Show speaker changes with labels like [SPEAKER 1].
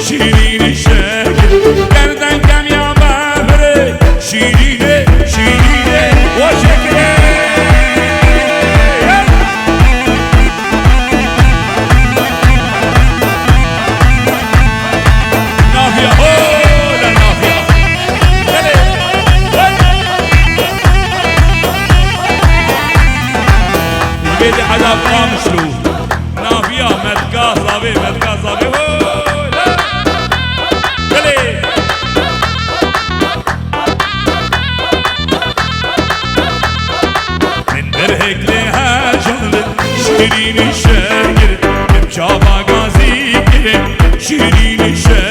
[SPEAKER 1] شیرین شکر گردن کم یا ببره شیرینه شیرینه و شکره نافیا هولا نافیا بيدي حدا قامشلو نافيا متقاصبي متقاصبي من برهك لها جهل شيرين الشاقر بشابا قازي شيرين الشاقر